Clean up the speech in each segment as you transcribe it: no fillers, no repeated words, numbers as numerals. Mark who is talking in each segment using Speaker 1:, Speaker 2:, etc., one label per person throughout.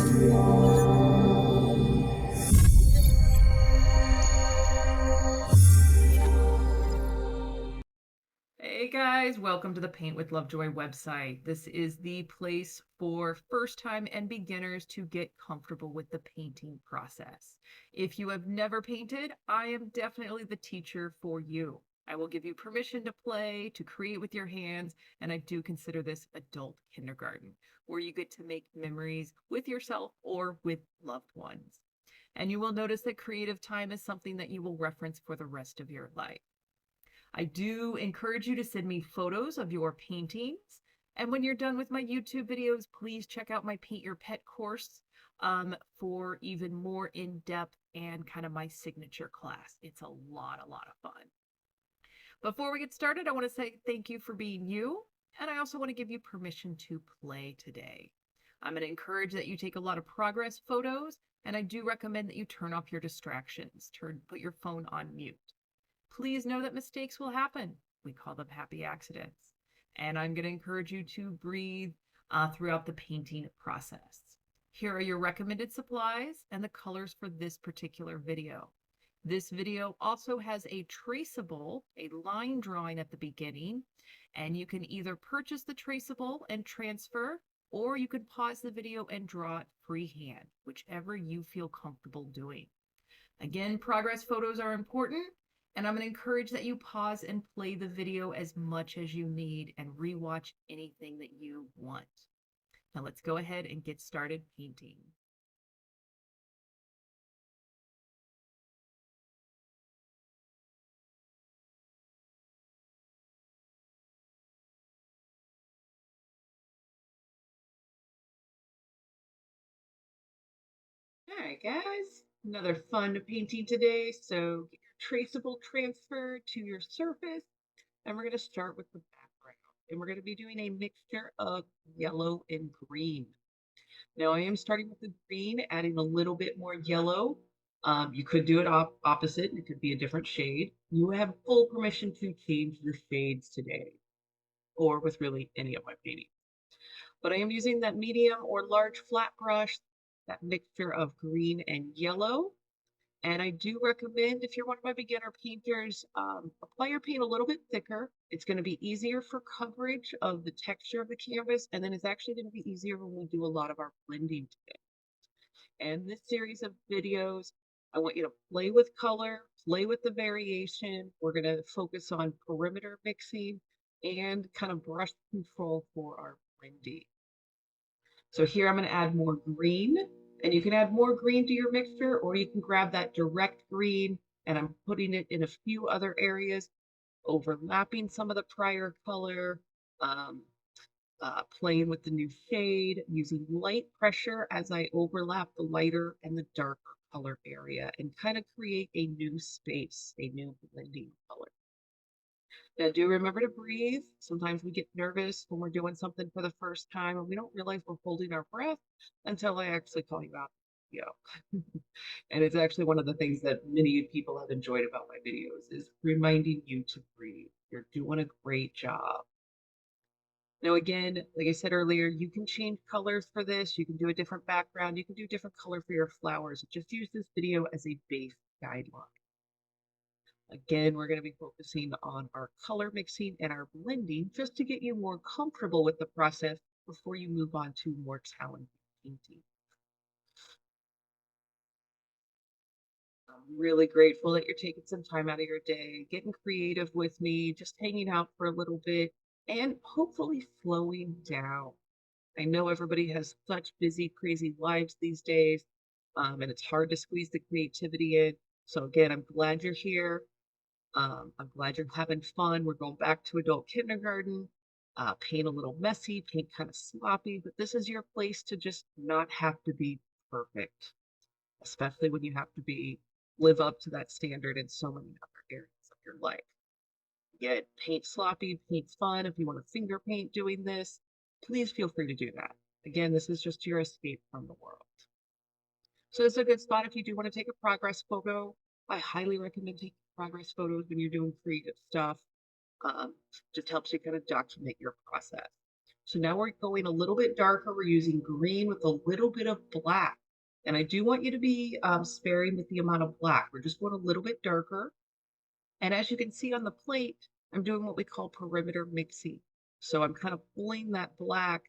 Speaker 1: Hey guys, welcome to the Paint with Lovejoy website. This is the place for first time and beginners to get comfortable with the painting process. If you have never painted, I am definitely the teacher for you. I will give you permission to play, to create with your hands, and I do consider this adult kindergarten, where you get to make memories with yourself or with loved ones. And you will notice that creative time is something that you will reference for the rest of your life. I do encourage you to send me photos of your paintings. And when you're done with my YouTube videos, please check out my Paint Your Pet course for even more in-depth and kind of my signature class. It's a lot of fun. Before we get started, I want to say thank you for being you. And I also want to give you permission to play today. I'm going to encourage that you take a lot of progress photos, and I do recommend that you turn off your distractions. Put your phone on mute. Please know that mistakes will happen. We call them happy accidents. And I'm going to encourage you to breathe throughout the painting process. Here are your recommended supplies and the colors for this particular video. This video also has a traceable, a line drawing at the beginning, and you can either purchase the traceable and transfer, or you can pause the video and draw it freehand, whichever you feel comfortable doing. Again, progress photos are important. And I'm going to encourage that you pause and play the video as much as you need and rewatch anything that you want. Now let's go ahead and get started painting. All right, guys, another fun painting today. So get your traceable transfer to your surface, and we're going to start with the background. And we're going to be doing a mixture of yellow and green. Now I am starting with the green, adding a little bit more yellow. You could do it opposite. It could be a different shade. You have full permission to change the shades today, or with really any of my paintings. But I am using that medium or large flat brush, that mixture of green and yellow. And I do recommend, if you're one of my beginner painters, apply your paint a little bit thicker. It's going to be easier for coverage of the texture of the canvas, and then it's actually going to be easier when we do a lot of our blending today. And this series of videos, I want you to play with color, play with the variation. We're going to focus on perimeter mixing and kind of brush control for our blending. So here I'm going to add more green, and you can add more green to your mixture, or you can grab that direct green, and I'm putting it in a few other areas, overlapping some of the prior color, playing with the new shade, using light pressure as I overlap the lighter and the darker color area and kind of create a new space, a new blending color. Now, do remember to breathe. Sometimes we get nervous when we're doing something for the first time and we don't realize we're holding our breath until I actually call you out. And it's actually one of the things that many people have enjoyed about my videos is reminding you to breathe. You're doing a great job. Now, again, like I said earlier, you can change colors for this. You can do a different background. You can do a different color for your flowers. Just use this video as a base guideline. Again, we're going to be focusing on our color mixing and our blending just to get you more comfortable with the process before you move on to more challenging painting. I'm really grateful that you're taking some time out of your day, getting creative with me, just hanging out for a little bit, and hopefully slowing down. I know everybody has such busy, crazy lives these days, and it's hard to squeeze the creativity in. So again, I'm glad you're here. I'm glad you're having fun. We're going back to adult kindergarten. Paint a little messy, paint kind of sloppy, but this is your place to just not have to be perfect, especially when you have to live up to that standard in so many other areas of your life. Get paint sloppy, paint fun. If you want to finger paint doing this, please feel free to do that. Again, this is just your escape from the world. So it's a good spot if you do want to take a progress photo. I highly recommend taking progress photos when you're doing creative stuff. Just helps you kind of document your process.
Speaker 2: So now we're going a little bit darker. We're using green with a little bit of black. And I do want you to be sparing with the amount of black. We're just going a little bit darker. And as you can see on the plate, I'm doing what we call perimeter mixing. So I'm kind of pulling that black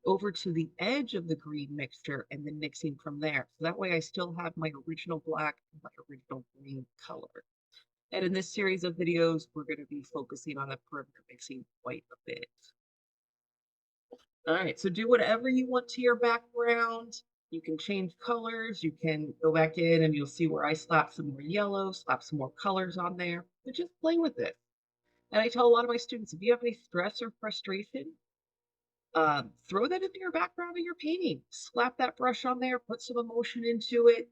Speaker 2: over to the edge of the green mixture and then mixing from there. So that way I still have my original black and my original green color. And in this series of videos, we're going to be focusing on the perimeter mixing quite a bit. All right, so do whatever you want to your background. You can change colors. You can go back in and you'll see where I slap some more yellow, slap some more colors on there, but just play with it. And I tell a lot of my students, if you have any stress or frustration, throw that into your background of your painting. Slap that brush on there, put some emotion into it.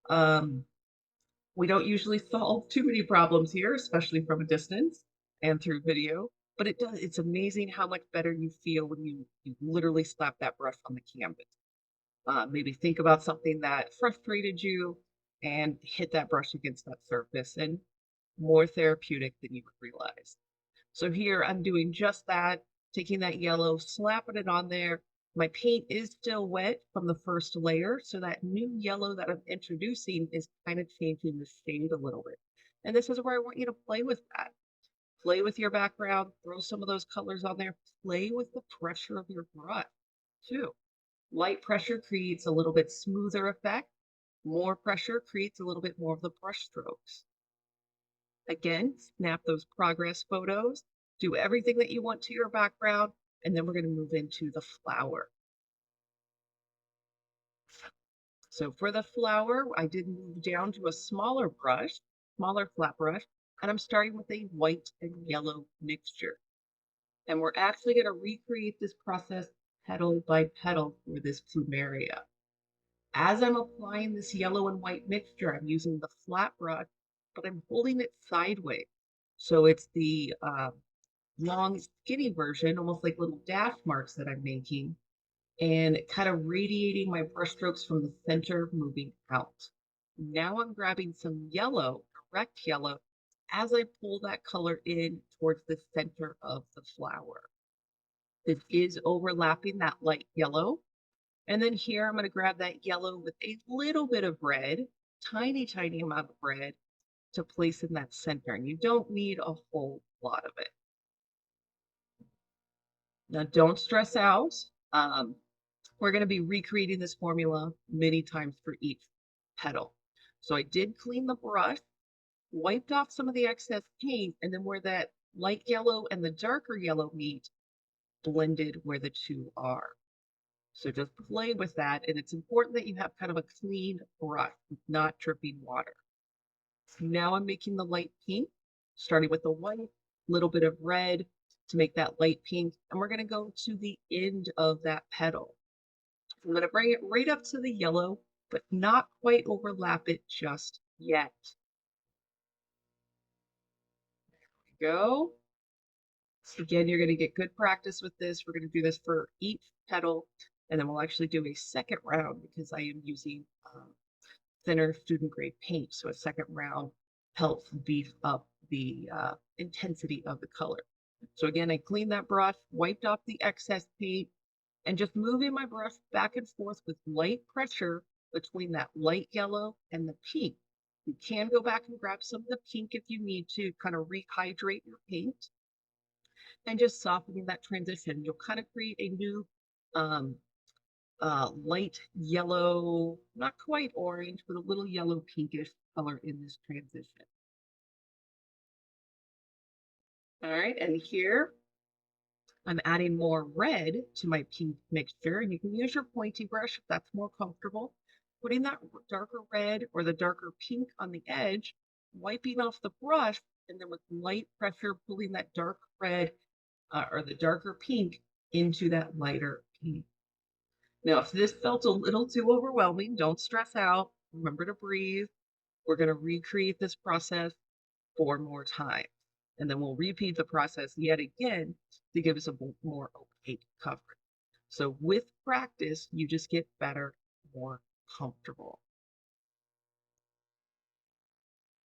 Speaker 2: Um, we don't usually solve too many problems here, especially from a distance and through video, but it's amazing how much better you feel when you literally slap that brush on the canvas. Maybe think about something that frustrated you and hit that brush against that surface, and more therapeutic than you would realize. So here I'm doing just that, taking that yellow, slapping it on there. My paint is still wet from the first layer, so that new yellow that I'm introducing is kind of changing the shade a little bit. And this is where I want you to play with that. Play with your background, throw some of those colors on there, play with the pressure of your brush too. Light pressure creates a little bit smoother effect. More pressure creates a little bit more of the brush strokes. Again, snap those progress photos, do everything that you want to your background, and then we're going to move into the flower. So for the flower, I did move down to a smaller brush, smaller flat brush, and I'm starting with a white and yellow mixture. And we're actually going to recreate this process petal by petal for this plumeria. As I'm applying this yellow and white mixture, I'm using the flat brush, but I'm holding it sideways. So it's the long, skinny version, almost like little dash marks that I'm making, and kind of radiating my brushstrokes from the center, moving out. Now I'm grabbing some yellow, direct yellow, as I pull that color in towards the center of the flower. This is overlapping that light yellow. And then here I'm going to grab that yellow with a little bit of red, tiny, tiny amount of red to place in that center. And you don't need a whole lot of it. Now, don't stress out. We're going to be recreating this formula many times for each petal. So I did clean the brush, wiped off some of the excess paint, and then where that light yellow and the darker yellow meet, blended where the two are. So just play with that. And it's important that you have kind of a clean brush, not dripping water. Now I'm making the light pink, starting with the white, little bit of red to make that light pink. And we're going to go to the end of that petal. I'm going to bring it right up to the yellow, but not quite overlap it just yet. Go. Again, you're going to get good practice with this. We're going to do this for each petal, and then we'll actually do a second round because I am using thinner student grade paint. So a second round helps beef up the intensity of the color. So again, I cleaned that brush, wiped off the excess paint, and just moving my brush back and forth with light pressure between that light yellow and the pink. You can go back and grab some of the pink if you need to kind of rehydrate your paint, and just softening that transition. You'll kind of create a new um, light yellow, not quite orange, but a little yellow pinkish color in this transition. All right, and here I'm adding more red to my pink mixture, and you can use your pointy brush if that's more comfortable. Putting that darker red or the darker pink on the edge, wiping off the brush, and then with light pressure, pulling that dark red or the darker pink into that lighter pink. Now, if this felt a little too overwhelming, don't stress out. Remember to breathe. We're going to recreate this process 4 more times. And then we'll repeat the process yet again to give us a more opaque coverage. So with practice, you just get better, more comfortable.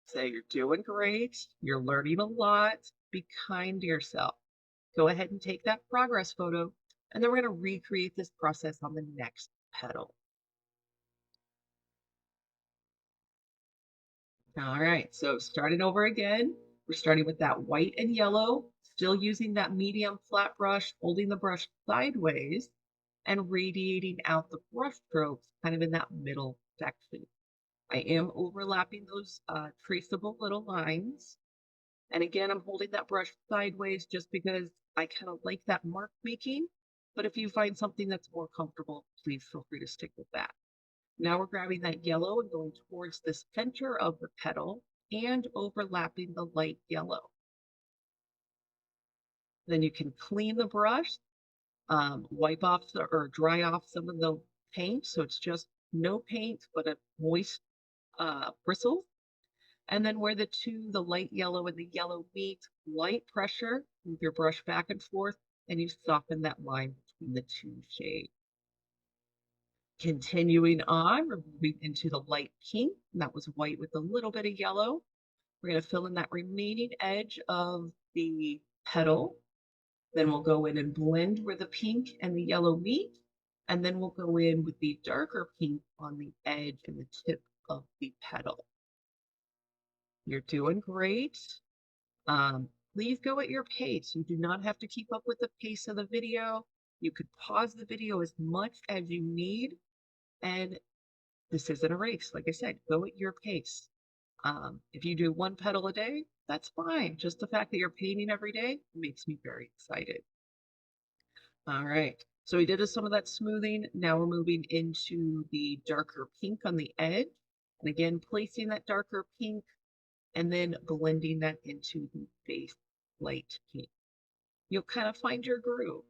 Speaker 2: So you're doing great. You're learning a lot. Be kind to yourself. Go ahead and take that progress photo, and then we're going to recreate this process on the next petal. All right, so starting over again, we're starting with that white and yellow, still using that medium flat brush, holding the brush sideways and radiating out the brush strokes kind of in that middle section. I am overlapping those traceable little lines. And again, I'm holding that brush sideways just because I kind of like that mark making. But if you find something that's more comfortable, please feel free to stick with that. Now we're grabbing that yellow and going towards the center of the petal and overlapping the light yellow. Then you can clean the brush, wipe off or dry off some of the paint. So it's just no paint, but a moist bristle. And then where the light yellow and the yellow meet, light pressure, move your brush back and forth, and you soften that line between the two shades. Continuing on, we're moving into the light pink, and that was white with a little bit of yellow. We're going to fill in that remaining edge of the petal. Then we'll go in and blend where the pink and the yellow meet. And then we'll go in with the darker pink on the edge and the tip of the petal. You're doing great. Please go at your pace. You do not have to keep up with the pace of the video. You could pause the video as much as you need. And this isn't a race. Like I said, go at your pace. If you do one petal a day, that's fine. Just the fact that you're painting every day makes me very excited. All right. So we did some of that smoothing. Now we're moving into the darker pink on the edge. And again, placing that darker pink and then blending that into the base light pink. You'll kind of find your groove.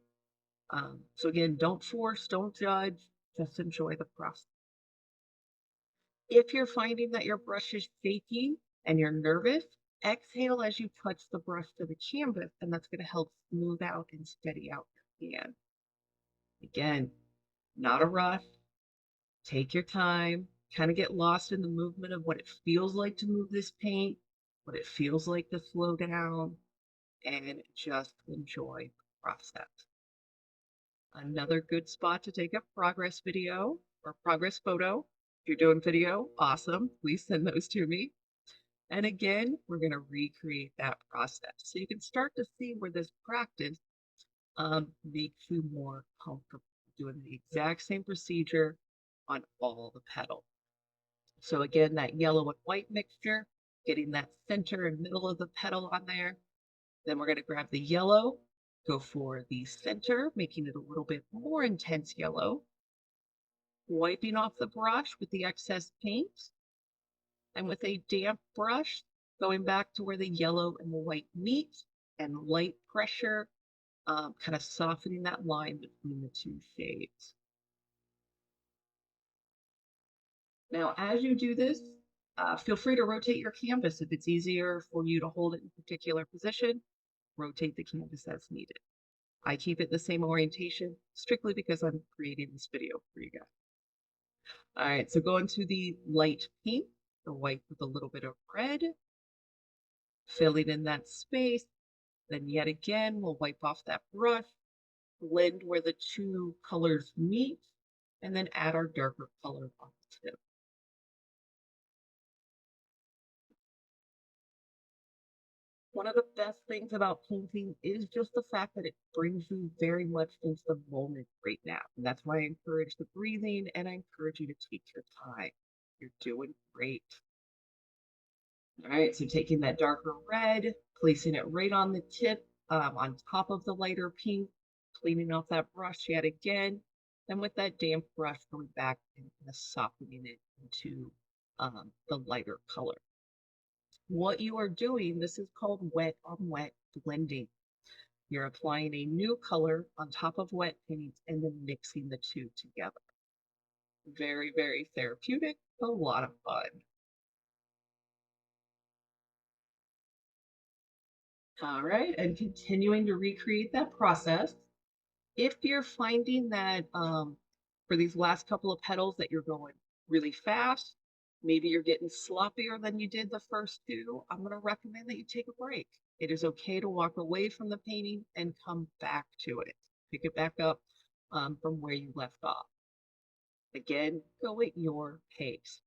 Speaker 2: So again, don't force, don't judge, just enjoy the process. If you're finding that your brush is shaky and you're nervous, exhale as you touch the brush to the canvas, and that's going to help smooth out and steady out your hand. Again, not a rush. Take your time, kind of get lost in the movement of what it feels like to move this paint, what it feels like to slow down, and just enjoy the process. Another good spot to take a progress video or progress photo. If you're doing video, awesome. Please send those to me. And again, we're going to recreate that process. So you can start to see where this practice makes you more comfortable doing the exact same procedure on all the petals. So again, that yellow and white mixture, getting that center and middle of the petal on there. Then we're going to grab the yellow, go for the center, making it a little bit more intense yellow. Wiping off the brush with the excess paint. And with a damp brush, going back to where the yellow and the white meet and light pressure, kind of softening that line between the two shades. Now, as you do this, feel free to rotate your canvas. If it's easier for you to hold it in a particular position, rotate the canvas as needed. I keep it the same orientation strictly because I'm creating this video for you guys. All right, so going to the light pink, the white with a little bit of red, filling in that space. Then yet again, we'll wipe off that brush, blend where the two colors meet, and then add our darker color on the tip. One of the best things about painting is just the fact that it brings you very much into the moment right now. And that's why I encourage the breathing and I encourage you to take your time. You're doing great. All right, so taking that darker red, placing it right on the tip, on top of the lighter pink, cleaning off that brush yet again. Then with that damp brush, going back and kind of softening it into the lighter color. What you are doing, this is called wet on wet blending. You're applying a new color on top of wet paint and then mixing the two together. Very, very therapeutic, a lot of fun. All right, and continuing to recreate that process. If you're finding that for these last couple of petals that you're going really fast, maybe you're getting sloppier than you did the first two, I'm going to recommend that you take a break. It is okay to walk away from the painting and come back to it. Pick it back up from where you left off. Again, go at your pace.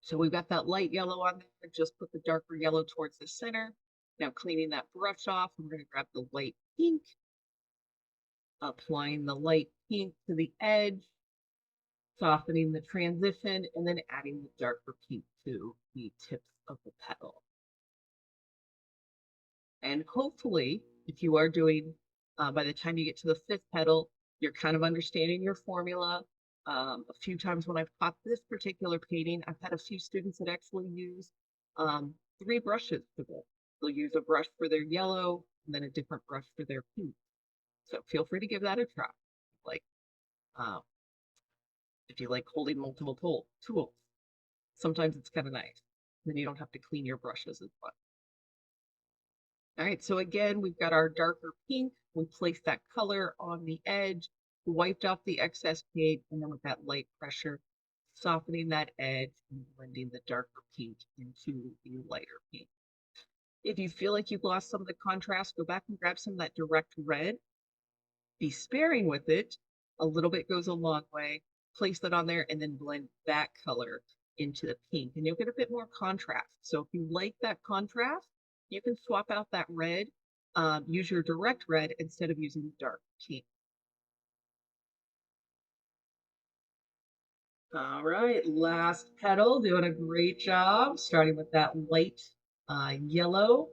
Speaker 2: So we've got that light yellow on there. Just put the darker yellow towards the center. Now cleaning that brush off, we're going to grab the light pink, applying the light pink to the edge, softening the transition, and then adding the darker pink to the tips of the petal. And hopefully, if you are doing, by the time you get to the fifth petal, you're kind of understanding your formula. A few times when I've taught this particular painting, I've had a few students that actually use 3 brushes for this. They'll use a brush for their yellow and then a different brush for their pink. So feel free to give that a try. Like, um, if you like holding multiple tools, sometimes it's kind of nice. Then you don't have to clean your brushes as much. All right, so again, we've got our darker pink. We placed that color on the edge, wiped off the excess paint, and then with that light pressure, softening that edge and blending the darker pink into the lighter pink. If you feel like you've lost some of the contrast, go back and grab some of that direct red. Be sparing with it. A little bit goes a long way. Place that on there and then blend that color into the pink, and you'll get a bit more contrast. So if you like that contrast, you can swap out that red, use your direct red instead of using dark pink. All right, last petal, doing a great job, starting with that light yellow,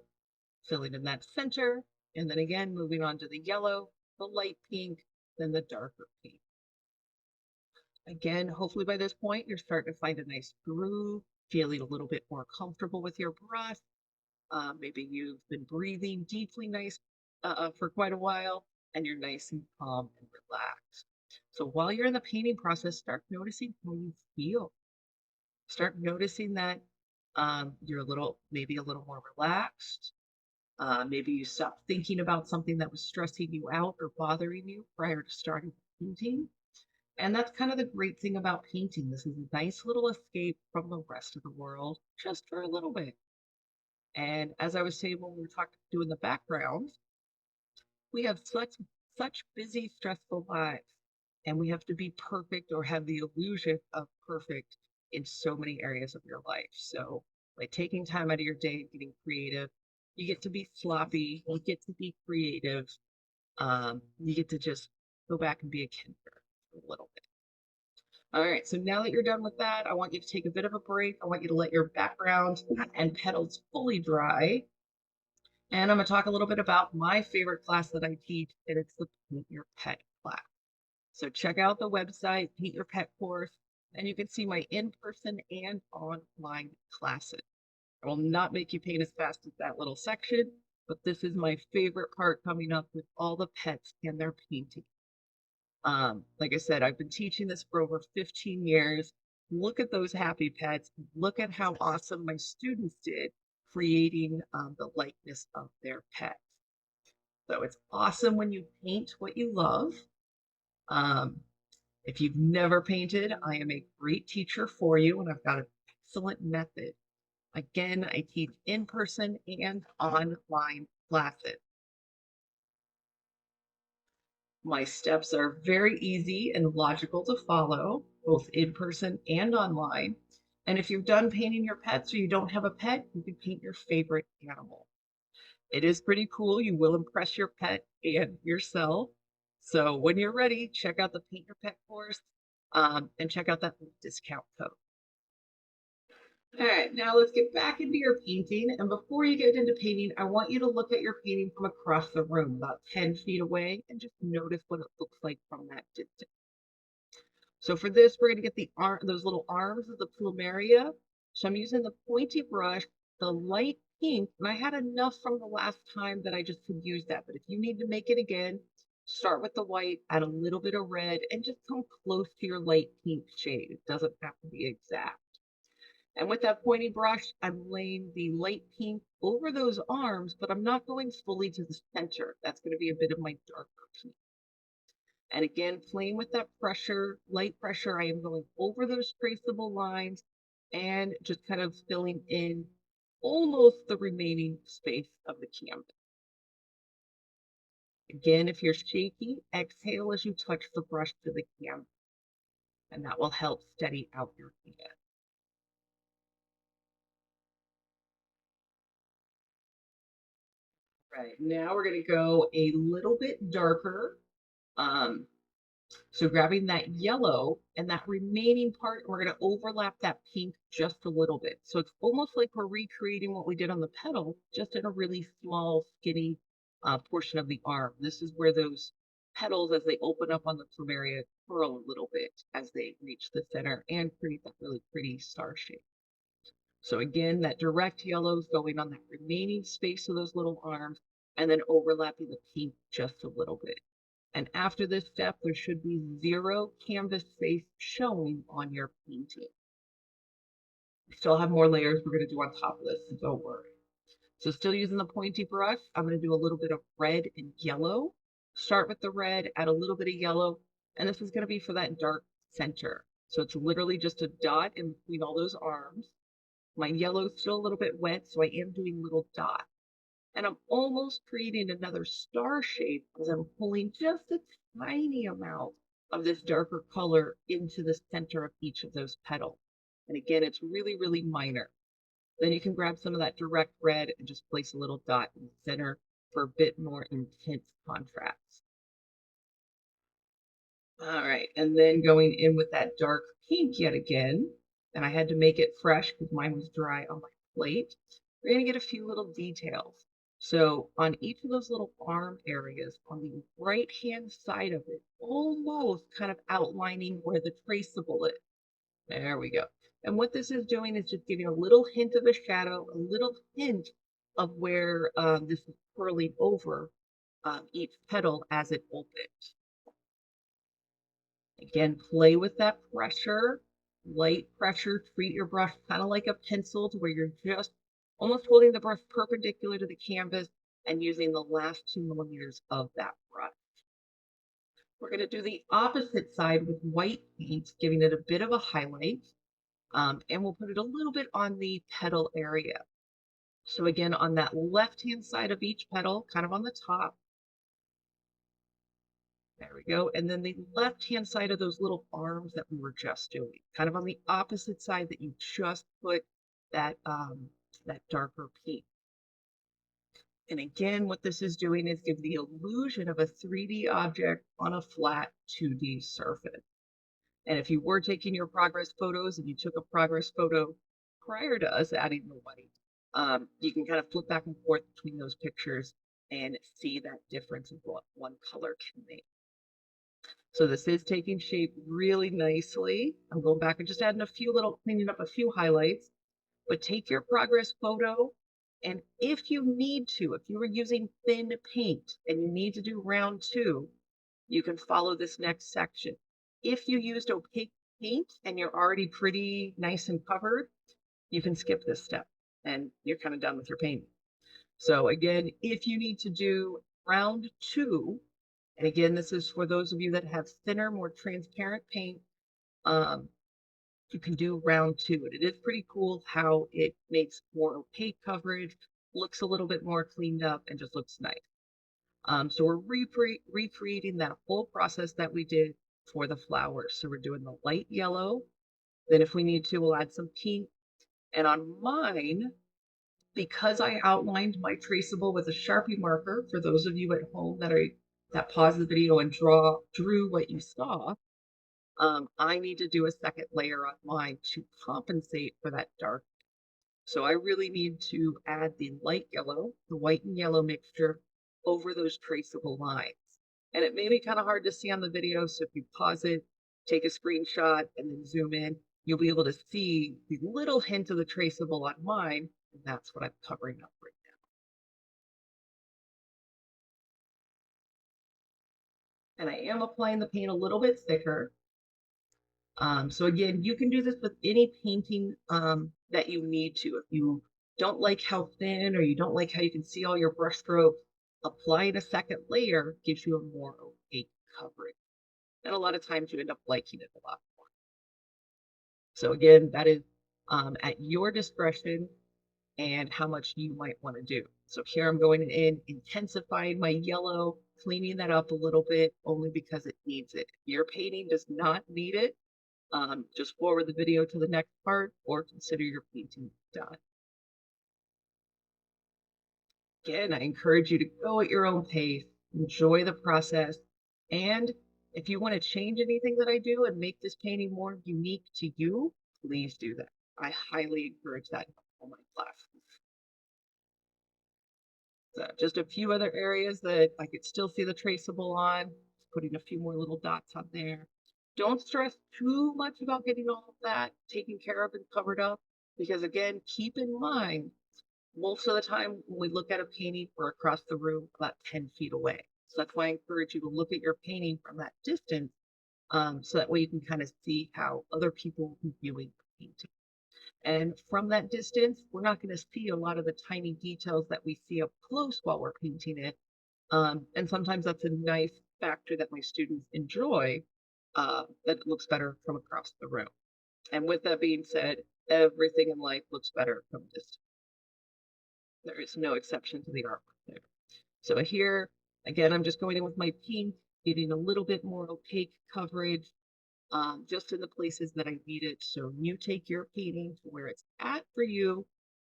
Speaker 2: filling in that center, and then again, moving on to the yellow, the light pink, then the darker pink. Again, hopefully by this point, you're starting to find a nice groove, feeling a little bit more comfortable with your brush. Maybe you've been breathing deeply nice for quite a while, and you're nice and calm and relaxed. So while you're in the painting process, start noticing how you feel. Start noticing that you're maybe a little more relaxed. Maybe you stop thinking about something that was stressing you out or bothering you prior to starting painting. And that's kind of the great thing about painting. This is a nice little escape from the rest of the world just for a little bit. And as I was saying when we were doing the background, we have such busy, stressful lives, and we have to be perfect or have the illusion of perfect in so many areas of your life. So by taking time out of your day, getting creative, you get to be sloppy, you get to be creative, you get to just go back and be a kid for a little bit. All right, so now that you're done with that, I want you to take a bit of a break. I want you to let your background and petals fully dry. And I'm going to talk a little bit about my favorite class that I teach, and it's the Paint Your Pet class. So check out the website, Paint Your Pet course, and you can see my in-person and online classes. I will not make you paint as fast as that little section, but this is my favorite part coming up with all the pets and their painting. Like I said, I've been teaching this for over 15 years. Look at those happy pets. Look at how awesome my students did creating the likeness of their pets. So it's awesome when you paint what you love. Um, if you've never painted, I am a great teacher for you, and I've got an excellent method. Again, I teach in person and online classes. My steps are very easy and logical to follow, both in person and online. And if you're done painting your pets or you don't have a pet, you can paint your favorite animal. It is pretty cool. You will impress your pet and yourself. So when you're ready, check out the Paint Your Pet course and check out that discount code. All right, now let's get back into your painting. And before you get into painting, I want you to look at your painting from across the room, about 10 feet away, and just notice what it looks like from that distance. So for this, we're going to get those little arms of the Plumeria. So I'm using the pointy brush, the light pink, and I had enough from the last time that I just could use that. But if you need to make it again, start with the white, add a little bit of red, and just come close to your light pink shade. It doesn't have to be exact. And with that pointy brush, I'm laying the light pink over those arms, but I'm not going fully to the center. That's going to be a bit of my darker pink. And again, playing with that pressure, light pressure, I am going over those traceable lines and just kind of filling in almost the remaining space of the canvas. Again, if you're shaky, exhale as you touch the brush to the canvas, and that will help steady out your hand. Right, now we're gonna go a little bit darker. Um, so grabbing that yellow and that remaining part, we're gonna overlap that pink just a little bit. So it's almost like we're recreating what we did on the petal, just in a really small, skinny portion of the arm. This is where those petals, as they open up on the plumeria, curl a little bit as they reach the center and create that really pretty star shape. So again, that direct yellow is going on that remaining space of those little arms and then overlapping the pink just a little bit. And after this step, there should be zero canvas space showing on your painting. We still have more layers we're going to do on top of this, so don't worry. So still using the pointy brush, I'm going to do a little bit of red and yellow. Start with the red, add a little bit of yellow, and this is going to be for that dark center. So it's literally just a dot in between all those arms. My yellow is still a little bit wet, so I am doing little dots. And I'm almost creating another star shape as I'm pulling just a tiny amount of this darker color into the center of each of those petals. And again, it's really, really minor. Then you can grab some of that direct red and just place a little dot in the center for a bit more intense contrast. All right, and then going in with that dark pink yet again, and I had to make it fresh because mine was dry on my plate. We're gonna get a few little details. So on each of those little arm areas on the right-hand side of it, almost kind of outlining where the traceable is. There we go. And what this is doing is just giving a little hint of a shadow, a little hint of where this is curling over each petal as it opens. Again, play with that pressure, light pressure, treat your brush kind of like a pencil to where you're just almost holding the brush perpendicular to the canvas and using the last 2 millimeters of that brush. We're going to do the opposite side with white paint, giving it a bit of a highlight, and we'll put it a little bit on the petal area. So again, on that left-hand side of each petal, kind of on the top, there we go. And then the left-hand side of those little arms that we were just doing, kind of on the opposite side that you just put that darker pink. And again, what this is doing is give the illusion of a 3D object on a flat 2D surface. And if you were taking your progress photos and you took a progress photo prior to us adding the white, you can kind of flip back and forth between those pictures and see that difference of what one color can make. So this is taking shape really nicely. I'm going back and just adding a few little, cleaning up a few highlights, but take your progress photo. And if you need to, if you were using thin paint and you need to do round two, you can follow this next section. If you used opaque paint and you're already pretty nice and covered, you can skip this step and you're kind of done with your painting. So again, if you need to do round two, and again, this is for those of you that have thinner, more transparent paint. You can do round two. And it is pretty cool how it makes more opaque coverage, looks a little bit more cleaned up, and just looks nice. So we're recreating that whole process that we did for the flowers. So we're doing the light yellow. Then if we need to, we'll add some pink. And on mine, because I outlined my traceable with a Sharpie marker, for those of you at home that pause the video and drew what you saw, I need to do a second layer on mine to compensate for that dark. So I really need to add the light yellow, the white and yellow mixture over those traceable lines. And it may be kind of hard to see on the video, so if you pause it, take a screenshot, and then zoom in, you'll be able to see the little hint of the traceable on mine, and that's what I'm covering up right now. And I am applying the paint a little bit thicker. So again, you can do this with any painting that you need to. If you don't like how thin or you don't like how you can see all your brush strokes, applying a second layer gives you a more opaque coverage. And a lot of times you end up liking it a lot more. So again, that is at your discretion. and how much you might want to do. So here I'm going in, intensifying my yellow, cleaning that up a little bit, only because it needs it. If your painting does not need it, just forward the video to the next part or consider your painting done. Again, I encourage you to go at your own pace, enjoy the process, and if you want to change anything that I do and make this painting more unique to you, please do that. I highly encourage that in all my classes. So just a few other areas that I could still see the traceable on, putting a few more little dots on there. Don't stress too much about getting all of that taken care of and covered up, because again, keep in mind, most of the time when we look at a painting, we're across the room about 10 feet away. So that's why I encourage you to look at your painting from that distance, so that way you can kind of see how other people are viewing the painting. And from that distance, we're not going to see a lot of the tiny details that we see up close while we're painting it. And sometimes that's a nice factor that my students enjoy, that it looks better from across the room. And with that being said, everything in life looks better from distance. There is no exception to the artwork there. So here, again, I'm just going in with my pink, getting a little bit more opaque coverage, just in the places that I need it. So you take your painting to where it's at for you.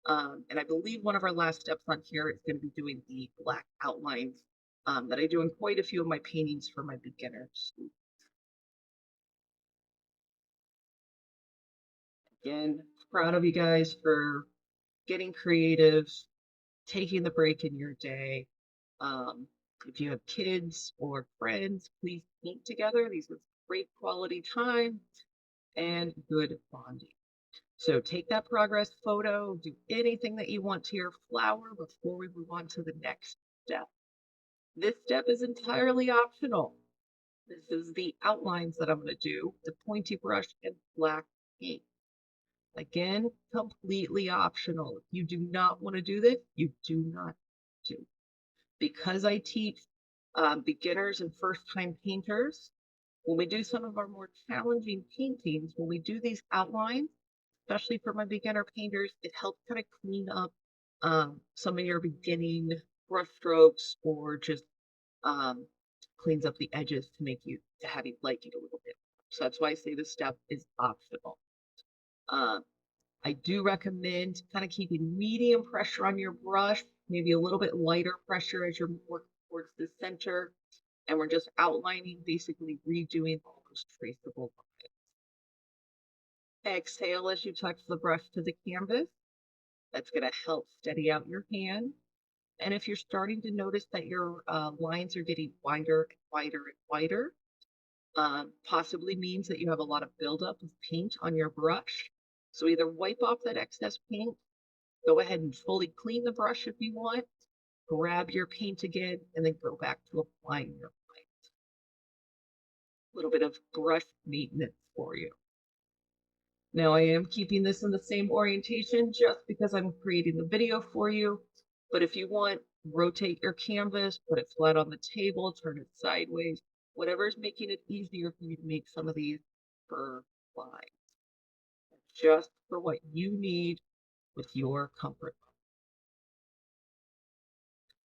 Speaker 2: And I believe one of our last steps on here is going to be doing the black outlines, that I do in quite a few of my paintings for my beginners. Again, proud of you guys for getting creative, taking the break in your day. Um, if you have kids or friends, please paint together. These are great quality time and good bonding. So take that progress photo, do anything that you want to your flower before we move on to the next step. This step is entirely optional. This is the outlines that I'm going to do, the pointy brush and black paint. Again, completely optional. If you do not want to do this, you do not do. Because I teach beginners and first-time painters, when we do some of our more challenging paintings, when we do these outlines, especially for my beginner painters, it helps kind of clean up some of your beginning brush strokes, or just um, cleans up the edges to make you to have you like it a little bit. So that's why I say this step is optional. Um, I do recommend kind of keeping medium pressure on your brush, maybe a little bit lighter pressure as you're working towards the center. And we're just outlining, basically redoing all those traceable lines. Exhale as you touch the brush to the canvas. That's going to help steady out your hand. And if you're starting to notice that your lines are getting wider and wider and wider, possibly means that you have a lot of buildup of paint on your brush. So either wipe off that excess paint, go ahead and fully clean the brush if you want, grab your paint again, and then go back to applying your lines. A little bit of brush maintenance for you. Now I am keeping this in the same orientation just because I'm creating the video for you. But if you want, rotate your canvas, put it flat on the table, turn it sideways, whatever is making it easier for you to make some of these per line. Just for what you need with your comfort.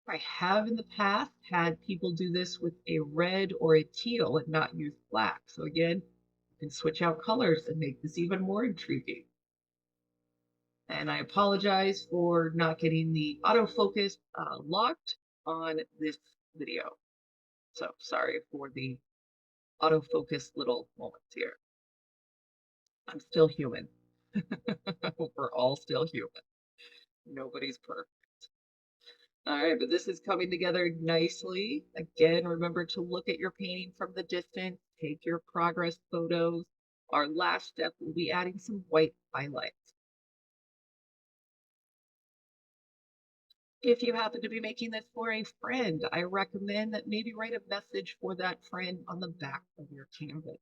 Speaker 2: I have in the past had people do this with a red or a teal and not use black. So again, you can switch out colors and make this even more intriguing. And I apologize for not getting the autofocus locked on this video. So sorry for the autofocus little moments here. I'm still human. We're all still human. Nobody's perfect. All right, but this is coming together nicely. Again, remember to look at your painting from the distance, take your progress photos. Our last step will be adding some white highlights. If you happen to be making this for a friend, I recommend that maybe write a message for that friend on the back of your canvas.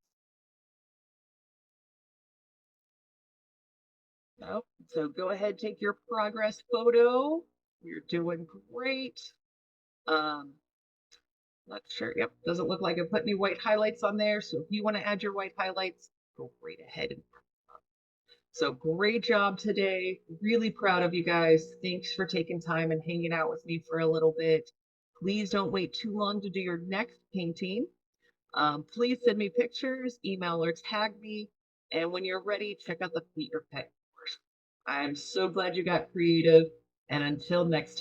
Speaker 2: Oh, so go ahead, take your progress photo. You're doing great. Not sure. Yep, doesn't look like I put any white highlights on there. So if you want to add your white highlights, go right ahead. So great job today. Really proud of you guys. Thanks for taking time and hanging out with me for a little bit. Please don't wait too long to do your next painting. Please send me pictures, email or tag me. And when you're ready, check out the Feet Your Pet course. I'm so glad you got creative. And until next